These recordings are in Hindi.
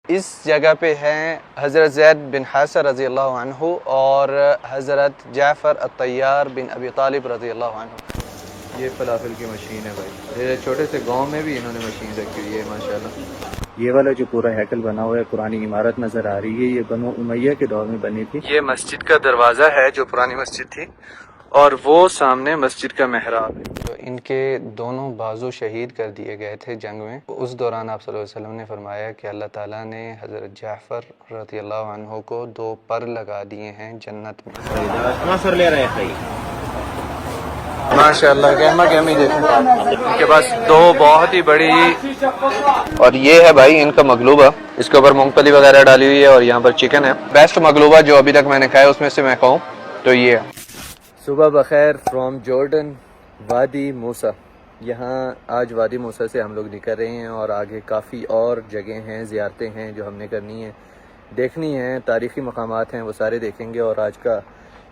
इस जगह पे हैं हज़रत ज़ैद बिन हारिसा रज़ी अल्लाह अन्हु और हज़रत जाफ़र अत्तैयार बिन अबी तालिब रज़ी अल्लाह अन्हु। ये फलाफल की मशीन है भाई, ये छोटे से गांव में भी इन्होंने मशीन रखी हुई है माशाल्लाह। ये वाला जो पूरा हैकल बना हुआ है, पुरानी इमारत नज़र आ रही है, ये बनो उमैया के दौर में बनी थी। ये मस्जिद का दरवाज़ा है जो पुरानी मस्जिद थी, और वो सामने मस्जिद का मेहराब है। तो इनके दोनों बाजू शहीद कर दिए गए थे जंग में। उस दौरान आप सल्लल्लाहु अलैहि वसल्लम ने फरमाया कि अल्लाह ताला ने हज़रत जाफ़र रज़ियल्लाहु अन्हु को 2 पर लगा दिए हैं जन्नत में। माशाअल्लाह गहमा गहमी देखें, इनके पास 2 बहुत ही बड़ी, और ये है भाई इनका मगलूबा, इसके ऊपर मूंगफली वगैरह डाली हुई है और यहाँ पर चिकन है। बेस्ट मगलूबा जो अभी तक मैंने खाया उसमें से मैं कहूँ तो ये है। सुबह बखैर फ्रॉम जॉर्डन, वादी मूसा। यहाँ आज वादी मूसा से हम लोग निकल रहे हैं और आगे काफ़ी और जगह हैं, ज़ियारतें हैं जो हमने करनी है, देखनी है, तारीख़ी मकामात हैं, वो सारे देखेंगे और आज का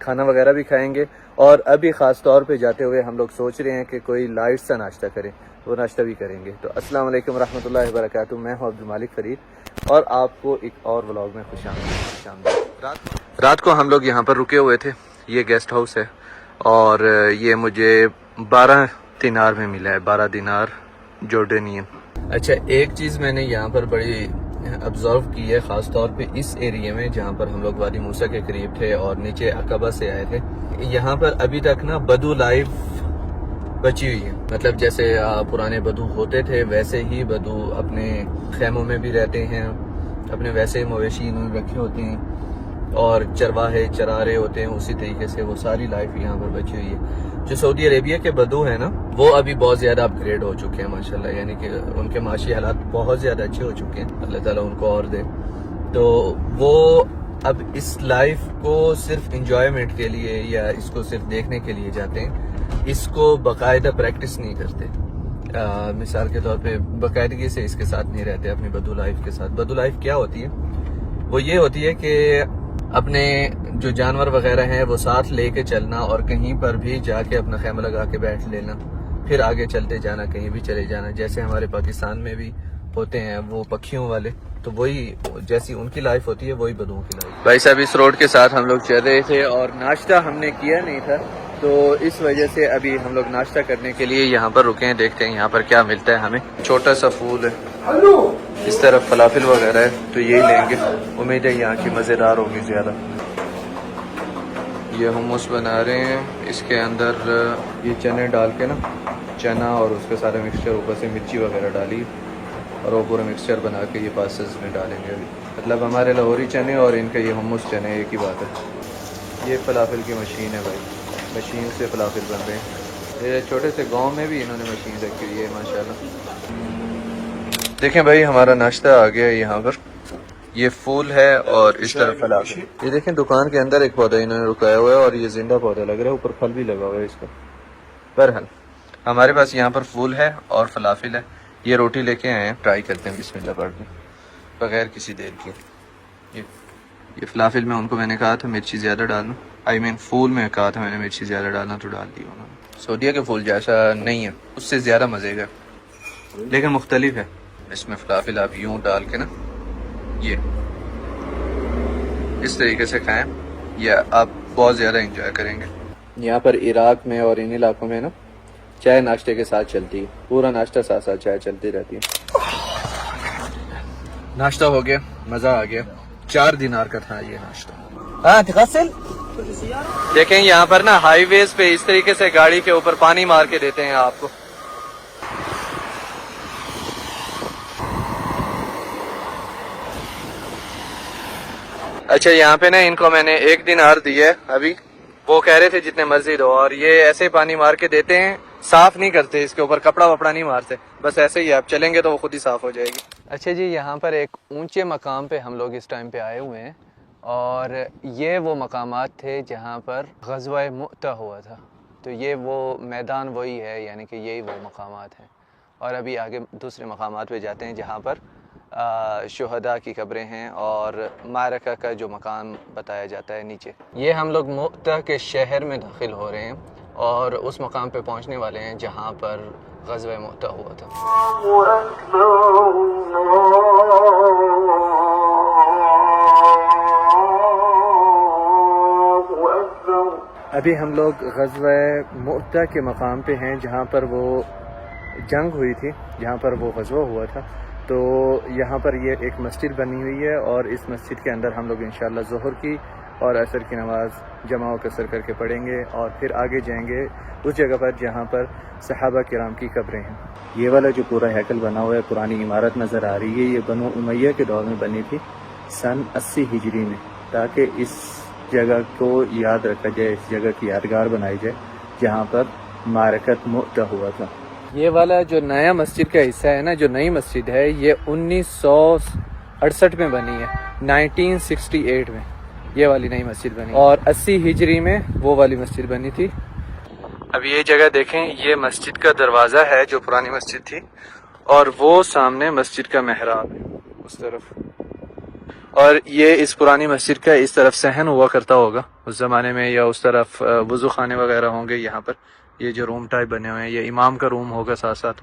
खाना वगैरह भी खाएंगे। और अभी ख़ास तौर पे जाते हुए हम लोग सोच रहे हैं कि कोई लाइट सा नाश्ता करें, वो नाश्ता भी करेंगे। तो अस्सलाम वालेकुम रहमतुल्लाहि व बरकातुहू। मैं हूँ अब्दुल मालिक फ़रीद और आपको एक और व्लॉग में खुशामदीद। रात को हम लोग यहाँ पर रुके हुए थे, ये गेस्ट हाउस है और ये मुझे 12 दिनार में मिला है, 12 दिनार जॉर्डनियन। अच्छा, एक चीज़ मैंने यहाँ पर बड़ी ऑब्जर्व की है, ख़ास तौर पे इस एरिया में जहाँ पर हम लोग वादी मूसा के करीब थे और नीचे अकबा से आए थे, यहाँ पर अभी तक ना बदू लाइफ बची हुई है। मतलब जैसे पुराने बदू होते थे वैसे ही बदू अपने खेमों में भी रहते हैं, अपने वैसे मवेशी इन्होंने रखे होते हैं और चरवाहे चरा रहे होते हैं, उसी तरीके से वो सारी लाइफ यहाँ पर बची हुई है। जो सऊदी अरेबिया के बदू है ना, वो अभी बहुत ज़्यादा अपग्रेड हो चुके हैं माशाल्लाह, यानी कि उनके माशी हालात बहुत ज़्यादा अच्छे हो चुके हैं, अल्लाह ताला उनको और दे। तो वो अब इस लाइफ को सिर्फ इंजॉयमेंट के लिए या इसको सिर्फ देखने के लिए जाते हैं, इसको बाकायदा प्रैक्टिस नहीं करते। मिसाल के तौर पे बाकायदगी से इसके साथ नहीं रहते अपनी बदू लाइफ के साथ। बदू लाइफ क्या होती है? वो ये होती है कि अपने जो जानवर वगैरह हैं वो साथ लेके चलना और कहीं पर भी जाके अपना खैमा लगा के बैठ लेना, फिर आगे चलते जाना, कहीं भी चले जाना। जैसे हमारे पाकिस्तान में भी होते हैं वो पक्षियों वाले, तो वही जैसी उनकी लाइफ होती है वही बदुओं की लाइफ। भाई साहब इस रोड के साथ हम लोग चल रहे थे और नाश्ता हमने किया नहीं था, तो इस वजह से अभी हम लोग नाश्ता करने के लिए यहाँ पर रुके हैं। देखते हैं यहाँ पर क्या मिलता है हमें। छोटा सा फूल है, इस तरफ फलाफिल वगैरह है, तो यही लेंगे। उम्मीद है यहाँ की मज़ेदार होगी ज़्यादा। ये हुम्मस बना रहे हैं, इसके अंदर ये चने डाल के ना, चना और उसके सारे मिक्सचर, ऊपर से मिर्ची वगैरह डाली और वो पूरा मिक्सचर बना के ये पासेस में डालेंगे अभी। मतलब हमारे लाहौरी चने और इनका ये हुम्मस चने एक ही बात है। ये फलाफिल की मशीन है भाई, मशीन से फलाफिल बन रहे हैं। ये छोटे से गांव में भी इन्होंने मशीन रखी हुई है माशाल्लाह। देखें भाई हमारा नाश्ता आ गया है यहाँ पर। ये फूल है और इस तरफ फलाफिल। ये देखें दुकान के अंदर एक पौधा इन्होंने रुकाया हुआ है और ये जिंदा पौधा लग रहा है, ऊपर फल भी लगा हुआ है इसका। बहरहाल हमारे पास यहाँ पर फूल है और फलाफिल है। ये रोटी लेके आए हैं, ट्राई करते हैं बिस्मिल्लाह पढ़ के बगैर किसी देर के। ये फलाफिल में उनको मैंने कहा था मिर्ची ज़्यादा डालना, आई मीन फूल में कहा था मैंने मिर्ची ज़्यादा डालना, तो डाल दी उन्होंने। सऊदीया के फूल जैसा नहीं है, उससे ज़्यादा मज़े का, लेकिन मुख्तलिफ है। इसमें फलाफिल आप यूँ डाल के ना ये इस तरीके से खाएं, या आप बहुत ज़्यादा इंजॉय करेंगे। यहाँ पर इराक में और इन इलाकों में ना चाय नाश्ते के साथ चलती है, पूरा नाश्ता साथ साथ चाय चलती रहती है। नाश्ता हो गया, मज़ा आ गया। 4 दिनार का था ये नाश्ता। देखें यहाँ पर ना हाईवेज पे इस तरीके से गाड़ी के ऊपर पानी मार के देते हैं आपको। अच्छा, यहाँ पे ना इनको मैंने 1 दिनार दिया है अभी, वो कह रहे थे जितने मर्जी दो, और ये ऐसे पानी मार के देते हैं, साफ नहीं करते, इसके ऊपर कपड़ा वपड़ा नहीं मारते, बस ऐसे ही आप चलेंगे तो वो खुद ही साफ हो जाएगी। अच्छा जी, यहाँ पर एक ऊंचे मकाम पे हम लोग इस टाइम पे आए हुए हैं और ये वो मकामात थे जहाँ पर ग़ज़वा मुअता हुआ था। तो ये वो मैदान वही है, यानी कि यही वो मकामात हैं। और अभी आगे दूसरे मकामात पे जाते हैं जहाँ पर शुहदा की कब्रें हैं और मारका का जो मकाम बताया जाता है नीचे। ये हम लोग मुअता के शहर में दाखिल हो रहे हैं और उस मकाम पे पहुंचने वाले हैं जहां पर ग़ज़वा मुअता हुआ था। अभी हम लोग ग़ज़वा मुअता के मकाम पे हैं, जहाँ पर वो जंग हुई थी, जहाँ पर वो ग़ज़वा हुआ था। तो यहाँ पर ये एक मस्जिद बनी हुई है और इस मस्जिद के अंदर हम लोग इंशाअल्लाह ज़ोहर की और असर की नमाज़ जमा व कसर करके पढ़ेंगे और फिर आगे जाएंगे उस जगह पर जहाँ पर सहाबा किराम की कब्रें हैं। ये वाला जो पूरा हैकल बना हुआ है, पुरानी इमारत नज़र आ रही है, ये बनो उमैया के दौर में बनी थी सन 80 हिजरी में, ताकि इस जगह को याद रखा जाए, इस जगह की यादगार बनाई जाए जहाँ पर मारकत मुअता हुआ था। ये वाला जो नया मस्जिद का हिस्सा है ना, जो नई मस्जिद है, ये 1968 में बनी है, 1968 में ये वाली नई मस्जिद बनी और 80 हिजरी में वो वाली मस्जिद बनी थी। अब ये जगह देखें, ये मस्जिद का दरवाज़ा है जो पुरानी मस्जिद थी और वो सामने मस्जिद का मेहराब है उस तरफ, और ये इस पुरानी मस्जिद का इस तरफ सहन हुआ करता होगा उस ज़माने में, या उस तरफ वज़ू खाने वगैरह होंगे। यहाँ पर ये जो रूम टाइप बने हुए हैं, ये इमाम का रूम होगा साथ साथ,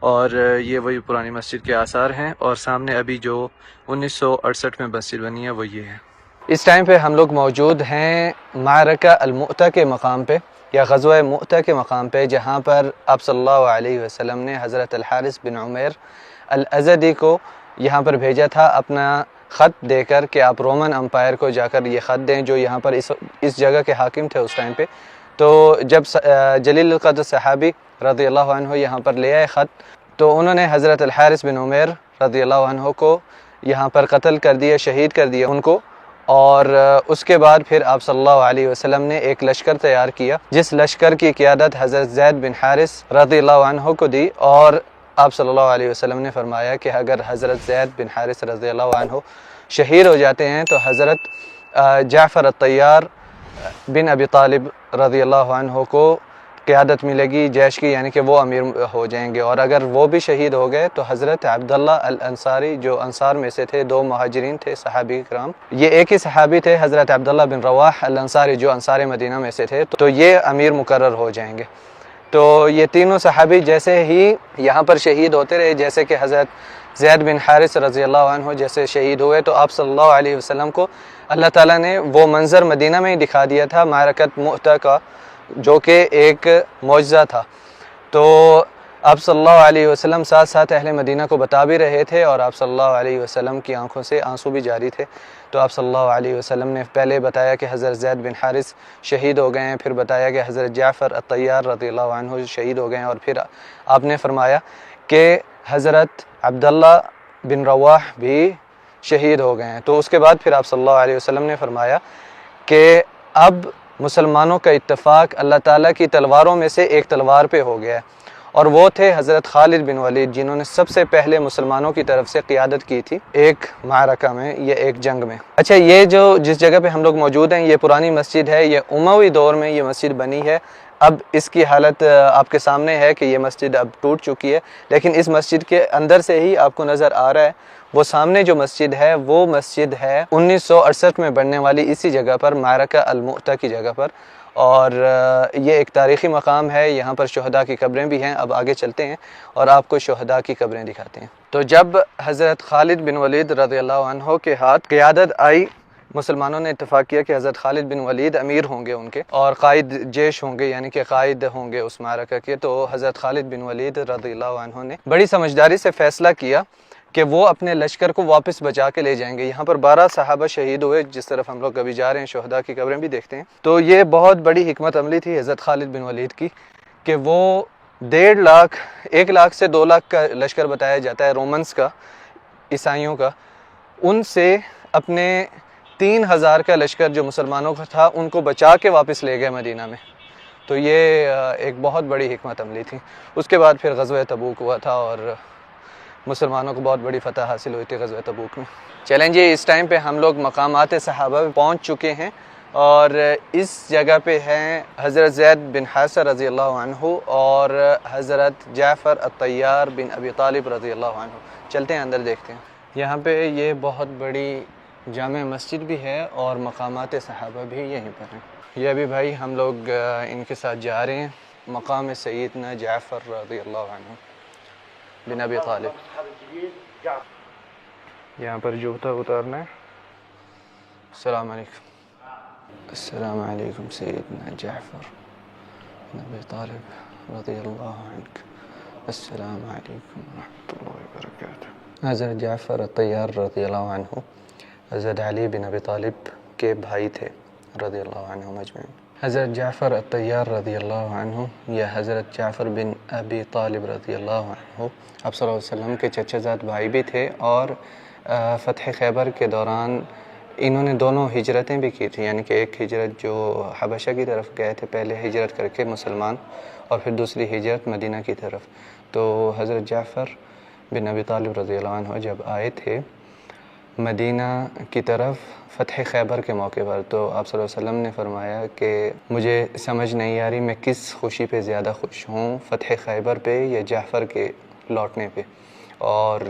और ये वही पुरानी मस्जिद के आसार हैं। और सामने अभी जो 1968 में मस्जिद बनी है वो ये है। इस टाइम पे हम लोग मौजूद हैं मारका अल-मुअता के मकाम पे, या ग़ज़वा मुअता के मकाम पे, जहाँ पर आप सल्लल्लाहु अलैहि वसल्लम ने हज़रत अल-हारिस बिन उमैर अल-अज़दी को यहाँ पर भेजा था अपना ख़त देकर कि आप रोमन अम्पायर को जाकर ये ख़त दें जो यहाँ पर इस जगह के हाकिम थे उस टाइम पे। तो जब जलील क़द्र सहाबी रज़ियल्लाहु अन्हु यहाँ पर ले आए ख़त, तो उन्होंने हज़रत अल-हारिस बिन उमैर रज़ियल्लाहु अन्हु को यहाँ पर कत्ल कर दिया, शहीद कर दिया उनको। और उसके बाद फिर आप सल्लल्लाहु अलैहि वसल्लम ने एक लश्कर तैयार किया, जिस लश्कर की क़ियादत हज़रत ज़ैद बिन हारिस रज़ियल्लाहु अन्हु को दी। और आप सल्लल्लाहु अलैहि वसल्लम ने फरमाया कि अगर हज़रत ज़ैद बिन हारिस रज़ियल्लाहु अन्हु शहीद हो जाते हैं तो हज़रत जाफ़र अत-तैयार बिन अबी तालिब रज़ियल्लाहु अन्हु को क़ियादत मिलेगी जैश की, यानी कि वो अमीर हो जाएंगे। और अगर वो भी शहीद हो गए तो हज़रत अब्दुल्ला अल अंसारी, जो अंसार में से थे, दो मुहाजिरीन थे सहाबी कराम, ये एक ही सहाबी थे, हज़रत अब्दुल्ला बिन रवाह अल अंसारी जो अंसार मदीना में से थे, तो ये अमीर मुकर्रर हो जाएंगे। तो ये तीनों सहाबी जैसे ही यहाँ पर शहीद होते रहे, जैसे कि हज़रत ज़ैद बिन हारिस रज़ियल्लाहु अन्हु जैसे शहीद हुए, तो आप सल्लल्लाहु अलैहि वसल्लम को अल्लाह ताला ने वो मंज़र मदीना में ही दिखा दिया था मारकत मुअता का, जो कि एक मौजज़ा था। तो आप सल्लल्लाहु अलैहि वसल्लम साथ साथ अहले मदीना को बता भी रहे थे और आप सल्लल्लाहु अलैहि वसल्लम की आंखों से आंसू भी जारी थे। तो आप सल्लल्लाहु अलैहि वसल्लम ने पहले बताया कि हज़रत ज़ैद बिन हारिस शहीद हो गए हैं, फिर बताया कि हज़रत जाफ़र अत-तैयार रज़ियल्लाहु अन्हु शहीद हो गए हैं, और फिर आपने फरमाया कि हज़रत अब्दुल्ला बिन रवाह भी शहीद हो गए हैं। तो उसके बाद फिर आप सल्लल्लाहु अलैहि वसल्लम ने फरमाया कि अब मुसलमानों का इत्तफ़ाक़ अल्लाह ताला की तलवारों में से एक तलवार पे हो गया है, और वो थे हज़रत खालिद बिन वलीद, जिन्होंने सबसे पहले मुसलमानों की तरफ से क़ियादत की थी एक मारका में, ये एक जंग में। अच्छा, ये जो जिस जगह पे हम लोग मौजूद हैं, ये पुरानी मस्जिद है, ये उमवी दौर में ये मस्जिद बनी है। अब इसकी हालत आपके सामने है कि ये मस्जिद अब टूट चुकी है, लेकिन इस मस्जिद के अंदर से ही आपको नज़र आ रहा है, वो सामने जो मस्जिद है वो मस्जिद है 1968 में बनने वाली, इसी जगह पर मारका अल-मुअता की जगह पर। और ये एक तारीख़ी मकाम है, यहाँ पर शुहदा की कब्रें भी हैं। अब आगे चलते हैं और आपको शुहदा की कब्रें दिखाते हैं। तो जब हज़रत खालिद बिन वलीद रज़ियल्लाहु अन्हु के हाथ क़ियादत आई, मुसलमानों ने इत्तफ़ाक़ किया कि हज़रत खालिद बिन वलीद अमीर होंगे उनके और क़ाइद जेश होंगे, यानी कि क़ाइद होंगे उस मारका के। तो हज़रत खालिद बिन वलीद रज़ियल्लाहु अन्हु ने बड़ी समझदारी से फ़ैसला किया कि वो अपने लश्कर को वापस बचा के ले जाएंगे। यहाँ पर 12 सहाबा शहीद हुए, जिस तरफ हम लोग अभी जा रहे हैं, शुहदा की कब्रें भी देखते हैं। तो ये बहुत बड़ी हिकमत अमली थी हज़रत खालिद बिन वलीद की कि वो 1.5 लाख 1 लाख से 2 लाख का लश्कर बताया जाता है रोमन्स का, ईसाइयों का, उनसे अपने 3000 का लश्कर जो मुसलमानों का था उनको बचा के वापस ले गए मदीना में। तो ये एक बहुत बड़ी हिकमत अमली थी। उसके बाद फिर ग़ज़वा तबूक हुआ था और मुसलमानों को बहुत बड़ी फ़तह हासिल हुई थी ग़ज़वा तबूक में। चलें जी, इस टाइम पे हम लोग मकामात सहाबा पे पहुँच चुके हैं और इस जगह पे हैं हज़रत ज़ैद बिन हारिसा रज़ियल्लाहु अन्हु और हज़रत जाफ़र अत-तैयार बिन अबी तालिब रज़ियल्लाहु अन्हु। चलते हैं अंदर, देखते हैं। यहाँ पे ये बहुत बड़ी जामे मस्जिद भी है और मकामात सहाबा भी यहीं पर हैं। ये अभी भाई हम लोग इनके साथ जा रहे हैं मकाम सैयदना जाफ़र रज़ियल्लाहु अन्हु बिन अबी तालिब। यहाँ पर जूता उतारना है। अस्सलाम वालेकुम। अस्सलाम वालेकुम सैयदना जाफ़र बिन अबी तालिब रज़ियल्लाहु अन्हु। अस्सलाम वालेकुम रहमतुल्लाहि व बरकातुहू। हज़रत जाफ़र अत्तैयार रज़ियल्लाहु अन्हु हज़रत अली बिन अबी तालिब के भाई थे रज़ियल्लाहु अन्हुम अजमईन। हज़रत जाफ़र अत्तैयार रज़ियल्लाहु अन्हु या हज़रत जाफ़र बिन अबी तालिब रज़ियल्लाहु अन्हु आप सल्लल्लाहु अलैहि वसल्लम के चचाज़ाद भाई भी थे और फ़तह खैबर के दौरान इन्होंने दोनों हिजरतें भी की थी, यानी कि एक हिजरत जो हबशा की तरफ गए थे पहले हिजरत करके मुसलमान, और फिर दूसरी हिजरत मदीना की तरफ। तो हज़रत जाफ़र बिन अबी तालिब रज़ियल्लाहु अन्हु जब आए थे मदीना की तरफ फ़तह खैबर के मौके पर, तो आप सल्लल्लाहु अलैहि वसल्लम ने फरमाया कि मुझे समझ नहीं आ रही मैं किस खुशी पे ज़्यादा खुश हूँ, फ़तह खैबर पे या जाफ़र के लौटने पे। और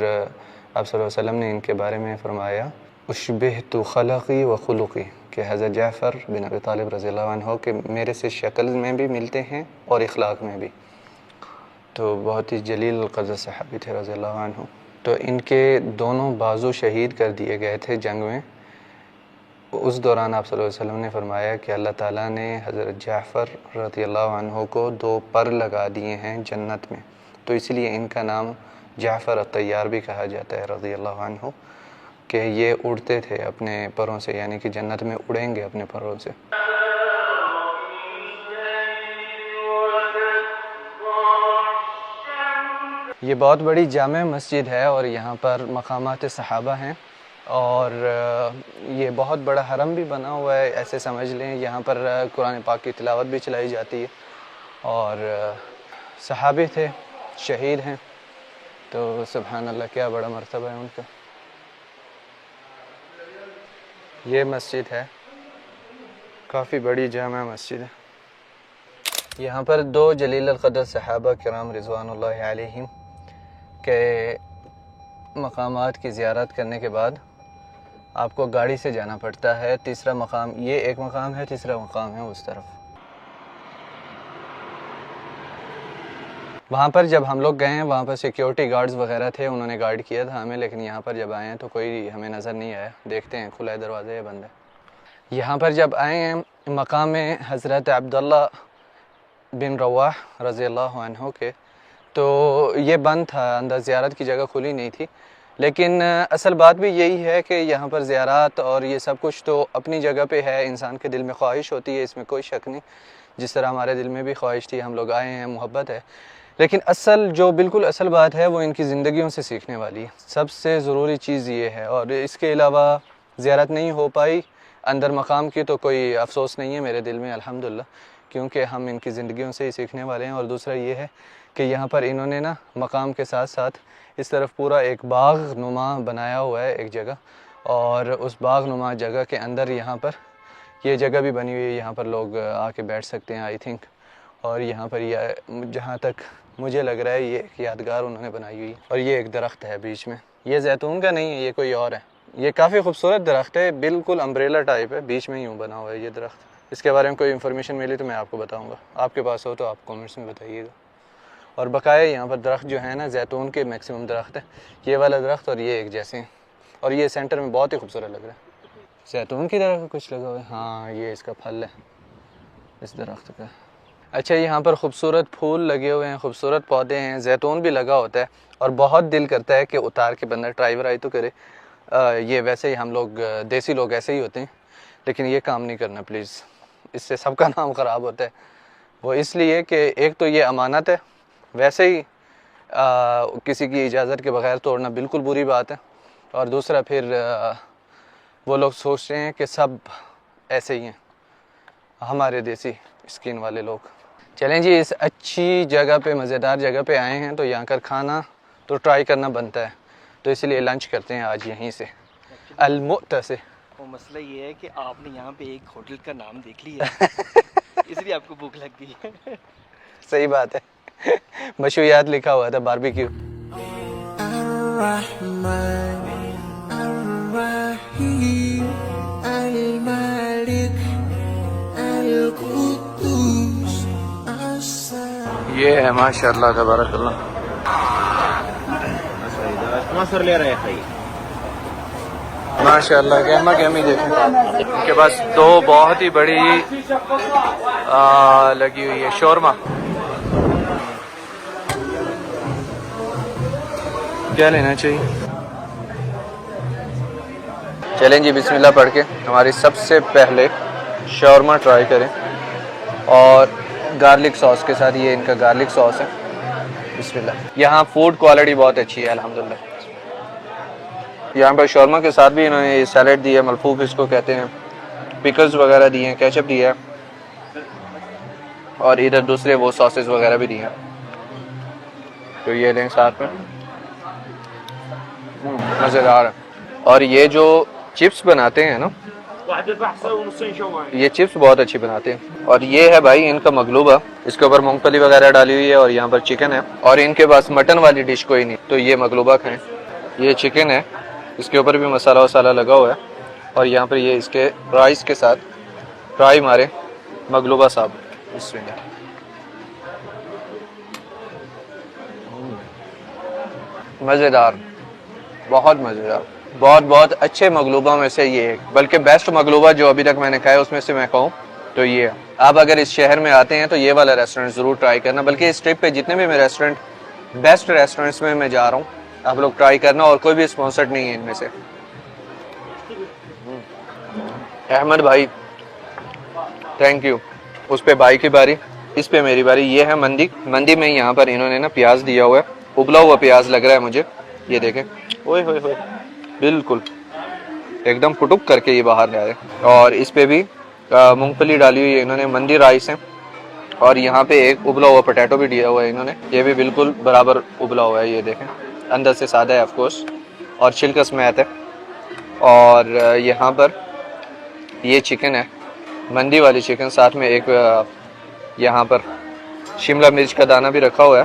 आप सल्लल्लाहु अलैहि वसल्लम ने इनके बारे में फ़रमाया उशबिहतु खलक़ी व खुलुक़ी, कि हज़रत जाफ़र बिन अबी तालिब रज़ियल्लाहु अन्हु के मेरे से शक्ल में भी मिलते हैं और इखलाक़ में भी। तो बहुत ही जलील क़द्र सहाबी थे रज़ियल्लाहु अन्हु। तो इनके दोनों बाजू शहीद कर दिए गए थे जंग में। उस दौरान आप सल्लल्लाहु अलैहि वसल्लम ने फरमाया कि अल्लाह ताला ने हज़रत जाफ़र रज़ियल्लाहु अन्हु को 2 पर लगा दिए हैं जन्नत में, तो इसलिए इनका नाम जाफ़र अत्तैयार भी कहा जाता है रज़ियल्लाहु अन्हु, कि ये उड़ते थे अपने परों से, यानी कि जन्नत में उड़ेंगे अपने परों से। ये बहुत बड़ी जामे मस्जिद है और यहाँ पर मकामात सहाबा हैं और ये बहुत बड़ा हरम भी बना हुआ है, ऐसे समझ लें। यहाँ पर कुरान पाक की तिलावत भी चलाई जाती है और सहाबी थे, शहीद हैं, तो सुभान अल्लाह क्या बड़ा मर्तबा है उनका। ये मस्जिद है, काफ़ी बड़ी जामा मस्जिद है। यहाँ पर 2 जलील क़द्र सहाबा किराम रिज़वानुल्लाहि अलैहिम के मकामात की ज़ियारत करने के बाद आपको गाड़ी से जाना पड़ता है। तीसरा मकाम, ये एक मकाम है, तीसरा मकाम है उस तरफ। वहाँ पर जब हम लोग गए हैं वहाँ पर सिक्योरिटी गार्ड्स वगैरह थे, उन्होंने गार्ड किया था हमें, लेकिन यहाँ पर जब आए हैं तो कोई हमें नज़र नहीं आया। देखते हैं खुला है दरवाज़ा या बंद है। यहाँ पर जब आए हैं मकाम में हज़रत अब्दुल्ला बिन रवाह रज़ियल्लाहु अन्हु के, तो ये बंद था, अंदर ज़ियारत की जगह खुली नहीं थी। लेकिन असल बात भी यही है कि यहाँ पर ज़ियारत और ये सब कुछ तो अपनी जगह पे है, इंसान के दिल में ख्वाहिश होती है, इसमें कोई शक नहीं। जिस तरह हमारे दिल में भी ख्वाहिश थी, हम लोग आए हैं, मोहब्बत है। लेकिन असल जो बिल्कुल असल बात है वो इनकी ज़िंदगियों से सीखने वाली है। सबसे ज़रूरी चीज़ ये है, और इसके अलावा ज़ियारत नहीं हो पाई अंदर मकाम की तो कोई अफसोस नहीं है मेरे दिल में अल्हम्दुलिल्लाह, क्योंकि हम इनकी ज़िंदगियों से ही सीखने वाले हैं। और दूसरा ये है कि यहाँ पर इन्होंने ना मकाम के साथ साथ इस तरफ पूरा एक बाग़ नुमा बनाया हुआ है एक जगह, और उस बाग़ नुमा जगह के अंदर यहाँ पर ये जगह भी बनी हुई है, यहाँ पर लोग आके बैठ सकते हैं आई थिंक। और यहाँ पर यह जहाँ तक मुझे लग रहा है ये एक यादगार उन्होंने बनाई हुई है। और ये एक दरख्त है बीच में, ये जैतून का नहीं है, ये कोई और है। ये काफ़ी खूबसूरत दरख्त है, बिल्कुल अम्ब्रेला टाइप है, बीच में यूँ बना हुआ है ये दरख्त। इसके बारे में कोई इन्फॉर्मेशन मिली तो मैं आपको बताऊँगा, आपके पास हो तो आप कमेंट्स में बताइएगा। और बकाया यहाँ पर दरख्त जो है ना जैतून के मैक्सिमम दरख्त है, ये वाला दरख्त और ये एक जैसे हैं, और ये सेंटर में बहुत ही खूबसूरत लग रहा है। जैतून की तरह कुछ लगा हुआ है, हाँ ये इसका फल है इस दरख्त का। अच्छा, यहाँ पर खूबसूरत फूल लगे हुए हैं, खूबसूरत पौधे हैं, जैतून भी लगा होता है, और बहुत दिल करता है कि उतार के बंदा ट्राई वराई तो करे। ये वैसे ही हम लोग देसी लोग ऐसे ही होते हैं, लेकिन ये काम नहीं करना प्लीज़, इससे सबका नाम ख़राब होता है। वो इसलिए कि एक तो ये अमानत है, वैसे ही किसी की इजाज़त के बगैर तोड़ना बिल्कुल बुरी बात है, और दूसरा फिर वो लोग सोचते हैं कि सब ऐसे ही हैं, हमारे देसी स्किन वाले लोग। चलें जी, इस अच्छी जगह पे, मज़ेदार जगह पे आए हैं तो यहाँ का खाना तो ट्राई करना बनता है, तो इसलिए लंच करते हैं आज यहीं से अल-मुअ्ता से। वो मसला ये है कि आपने यहाँ पे एक होटल का नाम देख लिया इसलिए आपको भूख लग गई है। सही बात है, मशहूरियात लिखा हुआ था बारबेक्यू। ये है माशाअल्लाह तबारकल्लाह। माशाल्लाह गहमा गहमी देखें, इनके पास दो बहुत ही बड़ी लगी हुई है शोरमा। क्या लेना चाहिए? चलें जी, बिस्मिल्लाह पढ़ के हमारी सबसे पहले शौरमा ट्राई करें, और गार्लिक सॉस के साथ। ये इनका गार्लिक सॉस है। बिस्मिल्लाह। यहाँ फूड क्वालिटी बहुत अच्छी है अल्हम्दुलिल्लाह। यहाँ पर शौरमा के साथ भी इन्होंने ये सैलेड दिया है, मलफूफ इसको कहते हैं, पिकल्स वगैरह दिए हैं, केचप दिया है, और इधर दूसरे वो सॉसेस वगैरह भी दिए हैं। तो ये लें साथ में, मज़ेदार है। और ये जो चिप्स बनाते हैं ना, ये चिप्स बहुत अच्छी बनाते हैं। और ये है भाई इनका मगलूबा, इसके ऊपर मूंगफली वगैरह डाली हुई है, और यहाँ पर चिकन है। और इनके पास मटन वाली डिश कोई नहीं, तो ये मगलूबा खाएं। ये चिकन है, इसके ऊपर भी मसाला वसाला लगा हुआ है, और यहाँ पर ये इसके राइस के साथ फ्राई मारे मगलूबा साहब। बिस्मिल्लाह। मज़ेदार, बहुत मज़ेदार, बहुत अच्छे मगलूबा में से ये है, बल्कि बेस्ट मगलूबा जो अभी तक मैंने खाया उसमें से मैं कहूँ तो ये है। आप अगर इस शहर में आते हैं तो ये वाला रेस्टोरेंट ज़रूर ट्राई करना, बल्कि इस ट्रिप पे जितने भी मैं रेस्टोरेंट बेस्ट रेस्टोरेंट्स में मैं जा रहा हूँ, आप लोग ट्राई करना, और कोई भी स्पॉन्सर्ड नहीं है इनमें से। अहमद भाई थैंक यू। उस पे भाई की बारी, इस पे मेरी बारी। ये है मंदी। मंदी में यहाँ पर इन्होंने ना प्याज दिया हुआ है, उबला हुआ प्याज लग रहा है मुझे, ये देखें। ओए होए होए, बिल्कुल एकदम फुटुक करके ये बाहर ले आए। और इस पे भी मूंगफली डाली हुई है इन्होंने, मंदी राइस है, और यहाँ पे एक उबला हुआ पोटैटो भी दिया हुआ है इन्होंने, ये भी बिल्कुल बराबर उबला हुआ है, ये देखें। अंदर से सादा है ऑफ कोर्स, और छिलका समेत है। और यहाँ पर ये चिकन है, मंदी वाली चिकन, साथ में एक यहाँ पर शिमला मिर्च का दाना भी रखा हुआ है।